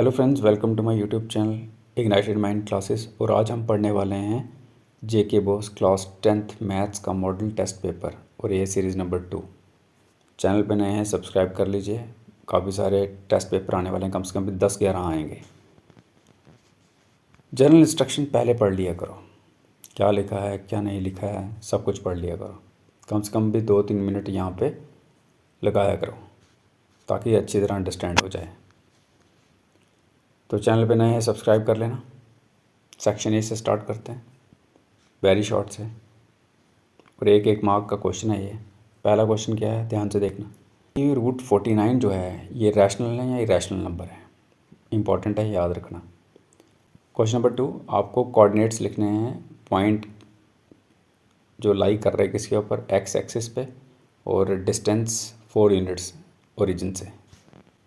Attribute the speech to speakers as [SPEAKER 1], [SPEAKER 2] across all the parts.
[SPEAKER 1] Hello friends, welcome to my YouTube channel ignited mind classes. और आज हम पढ़ने वाले हैं JK BOSE class 10th maths का मॉडल टेस्ट पेपर और ये सीरीज़ नंबर 2। चैनल पे नए हैं सब्सक्राइब कर लीजिए। काफ़ी सारे टेस्ट पेपर आने वाले हैं, कम से कम 10-11 आएंगे। जनरल इंस्ट्रक्शन पहले पढ़ लिया करो, क्या लिखा है क्या नहीं लिखा है सब कुछ पढ़ लिया करो। कम से कम भी 2-3 मिनट यहाँ पे लगाया करो ताकि अच्छी तरह अंडरस्टैंड हो जाए। तो चैनल पे नए हैं सब्सक्राइब कर लेना। सेक्शन ए से स्टार्ट करते हैं, वेरी शॉर्ट से, और एक मार्क का क्वेश्चन है ये। पहला क्वेश्चन क्या है, ध्यान से देखना। ये रूट 49 जो है ये रैशनल है या इरेशनल नंबर है, इंपॉर्टेंट है, याद रखना। क्वेश्चन नंबर 2, आपको कोऑर्डिनेट्स लिखने हैं। पॉइंट जो लाई कर रहे हैं किसके ऊपर, एक्स एक्सिस पे, और डिस्टेंस 4 यूनिट्स ओरिजिन से।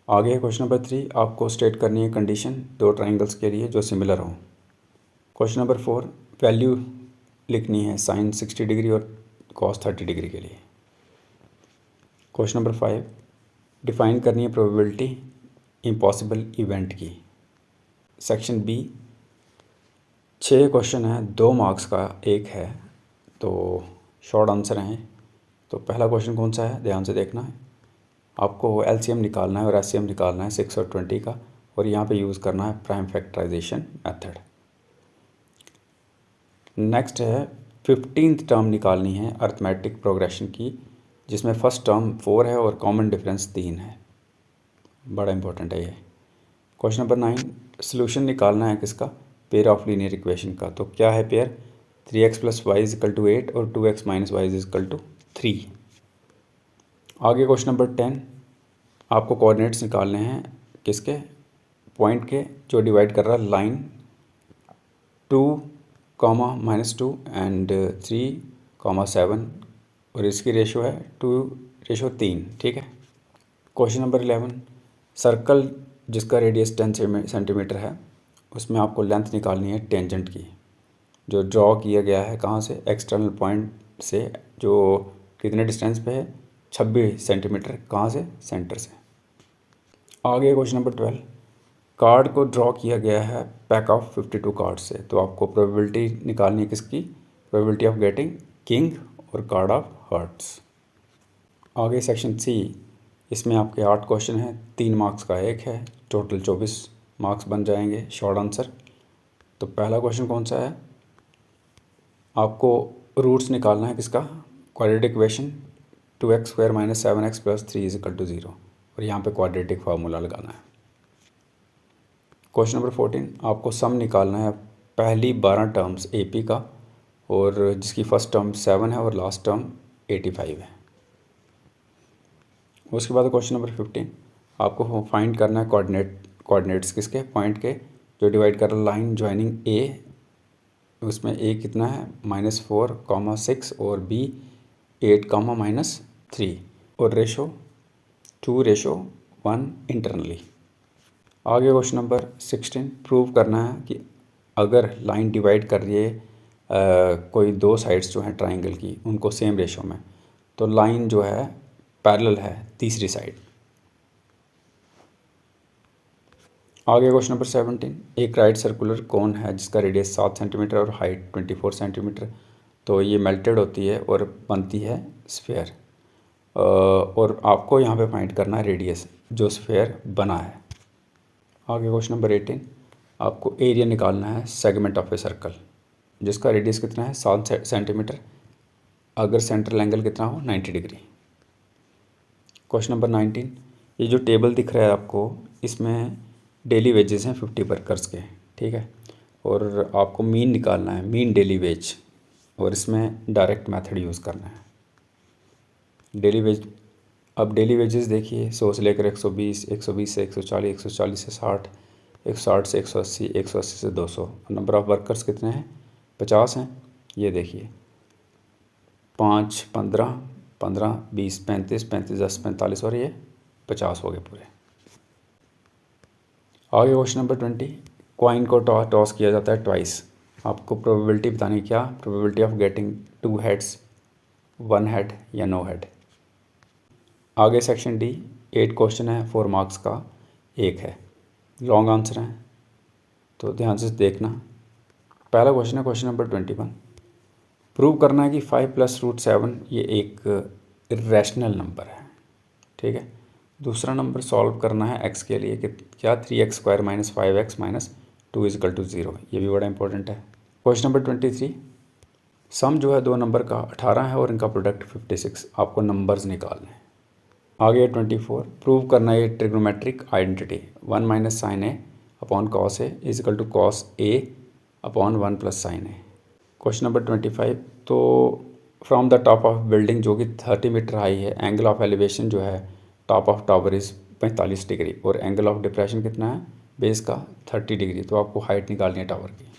[SPEAKER 1] आगे क्वेश्चन नंबर 3, आपको स्टेट करनी है कंडीशन 2 ट्राइंगल्स के लिए जो सिमिलर हों। क्वेश्चन नंबर 4, वैल्यू लिखनी है साइन 60 डिग्री और कॉस 30 डिग्री के लिए। क्वेश्चन नंबर 5, डिफाइन करनी है प्रोबेबिलिटी इम्पॉसिबल इवेंट की। सेक्शन बी 6 क्वेश्चन है, 2 मार्क्स का एक है, तो शॉर्ट आंसर हैं। तो पहला क्वेश्चन कौन सा है, ध्यान से देखना है। आपको एलसीएम निकालना है और एचसीएम निकालना है 6 और 20 का, और यहाँ पे यूज़ करना है प्राइम फैक्टराइजेशन मेथड। नेक्स्ट है 15th टर्म निकालनी है अर्थमेटिक प्रोग्रेशन की, जिसमें फर्स्ट टर्म 4 है और कॉमन डिफरेंस 3 है। बड़ा इंपॉर्टेंट है ये। क्वेश्चन नंबर 9, सोल्यूशन निकालना है किसका, पेयर ऑफ लीनियर इक्वेशन का। तो क्या है पेयर, 3x + y = 8 और 2x - y = 3। आगे क्वेश्चन नंबर 10, आपको कोऑर्डिनेट्स निकालने हैं किसके, पॉइंट के जो डिवाइड कर रहा है लाइन 2, -2 एंड 3, 7, और इसकी रेशो है 2:3, ठीक है। क्वेश्चन नंबर 11, सर्कल जिसका रेडियस 10 सेंटीमीटर है, उसमें आपको लेंथ निकालनी है टेंजेंट की, जो ड्रॉ किया गया है कहाँ से, एक्सटर्नल पॉइंट से, जो कितने डिस्टेंस पे है, 26 सेंटीमीटर, कहाँ से, सेंटर से। आगे क्वेश्चन नंबर 12, कार्ड को ड्रॉ किया गया है पैक ऑफ 52 कार्ड से। तो आपको प्रोबेबिलिटी निकालनी है किसकी, प्रोबेबिलिटी ऑफ गेटिंग किंग और कार्ड ऑफ हार्ट्स। आगे सेक्शन सी, इसमें आपके 8 क्वेश्चन हैं, 3 मार्क्स का एक है, टोटल 24 मार्क्स बन जाएंगे, शॉर्ट आंसर। तो पहला क्वेश्चन कौन सा है, आपको रूट्स निकालना है किसका, क्वाड्रेटिक इक्वेशन 2x² - 7x + 3 = 0, और यहाँ पे क्वाड्रेटिक फार्मूला लगाना है। क्वेश्चन नंबर 14, आपको सम निकालना है पहली 12 टर्म्स एपी का, और जिसकी फर्स्ट टर्म 7 है और लास्ट टर्म 85 है। उसके बाद क्वेश्चन नंबर 15, आपको फाइंड करना है कोऑर्डिनेट्स किसके, पॉइंट के जो डिवाइड कर रहा लाइन ज्वाइनिंग ए, उसमें ए कितना है, -4, 6, और बी 8, -3, और रेशो 2:1 इंटरनली। आगे क्वेश्चन नंबर 16, प्रूव करना है कि अगर लाइन डिवाइड कर रही है कोई 2 साइड्स जो हैं ट्राइंगल की, उनको सेम रेशो में, तो लाइन जो है पैरेलल है तीसरी साइड। आगे क्वेश्चन नंबर 17, एक राइट सर्कुलर कोन है जिसका रेडियस 7 सेंटीमीटर और हाइट 24 सेंटीमीटर। तो ये मेल्टेड होती है और बनती है स्फेयर, और आपको यहाँ पे फाइंड करना है रेडियस जो स्फेयर बना है। आगे क्वेश्चन नंबर 18, आपको एरिया निकालना है सेगमेंट ऑफ ए सर्कल जिसका रेडियस कितना है, 7 सेंटीमीटर, अगर सेंट्रल एंगल कितना हो, 90 डिग्री। क्वेश्चन नंबर 19, ये जो टेबल दिख रहा है आपको, इसमें डेली वेजेस हैं 50 वर्कर्स के, ठीक है, और आपको मीन निकालना है, मीन डेली वेज, और इसमें डायरेक्ट मेथड यूज़ करना है। डेली वेज, अब डेली वेजेस देखिए 100 से लेकर 120, 120 से 140, 140 से 60, 160 से 180, 180 से 200। नंबर ऑफ़ वर्कर्स कितने हैं, 50 हैं। ये देखिए 5, 15, 15, 20, 35, 35, 10, 45, और ये 50 हो गए पूरे। आगे क्वेश्चन नंबर 20, कॉइन को टॉस किया जाता है ट्वाइस। आपको प्रोबेबिलिटी बतानी, क्या probability of getting 2 heads, 1 head या नो हेड। आगे सेक्शन डी 8 क्वेश्चन है, 4 मार्क्स का एक है। लॉन्ग आंसर हैं, तो ध्यान से देखना। पहला क्वेश्चन है क्वेश्चन नंबर 21। प्रूव करना है कि 5 + ये एक इरेशनल नंबर है, ठीक है। दूसरा नंबर सॉल्व करना है x के लिए कि क्या 3x² - 5x - 2 = 0, ये भी बड़ा इंपॉर्टेंट है। Question number 23। सम जो है दो नंबर का 18 है और इनका प्रोडक्ट 56, आपको नंबर्स निकालने हैं। आगे 24। प्रूव करना है trigonometric identity 1 - sin a upon cos a = cos a upon 1 + sin a। Question number 25। तो from the top of building जो कि 30 मीटर हाई है, एंगल ऑफ एलिवेशन जो है top of tower is 45 degree और एंगल ऑफ डिप्रेशन कितना है base का 30 डिग्री। तो आपको हाइट निकालनी है टावर की।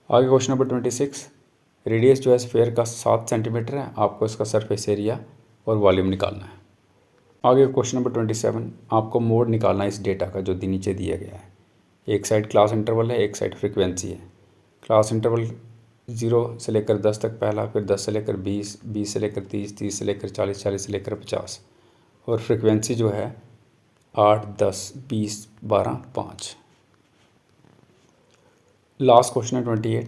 [SPEAKER 1] आगे क्वेश्चन नंबर 26। रेडियस जो है स्फेयर का 7 सेंटीमीटर है, आपको इसका सरफेस एरिया और वॉल्यूम निकालना है। आगे क्वेश्चन नंबर 27। आपको मोड निकालना है इस डेटा का जो नीचे दिया गया है। एक साइड क्लास इंटरवल है, एक साइड फ्रीक्वेंसी है। क्लास इंटरवल 0 से लेकर 10 तक पहला, फिर 10 से लेकर 20, 20 से लेकर 30, 30 से लेकर 40, 40 से लेकर 50 और फ्रीक्वेंसी जो है 8, 10, 20, 12, 5। लास्ट क्वेश्चन है 28।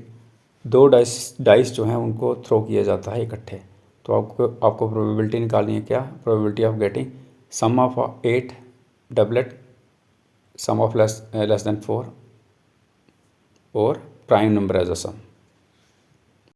[SPEAKER 1] दो डाइस जो हैं उनको थ्रो किया जाता है इकट्ठे, तो आपको प्रोबेबिलिटी निकालनी है। क्या probability of getting sum of 8 doublet, sum of less than 4 और prime number as a some.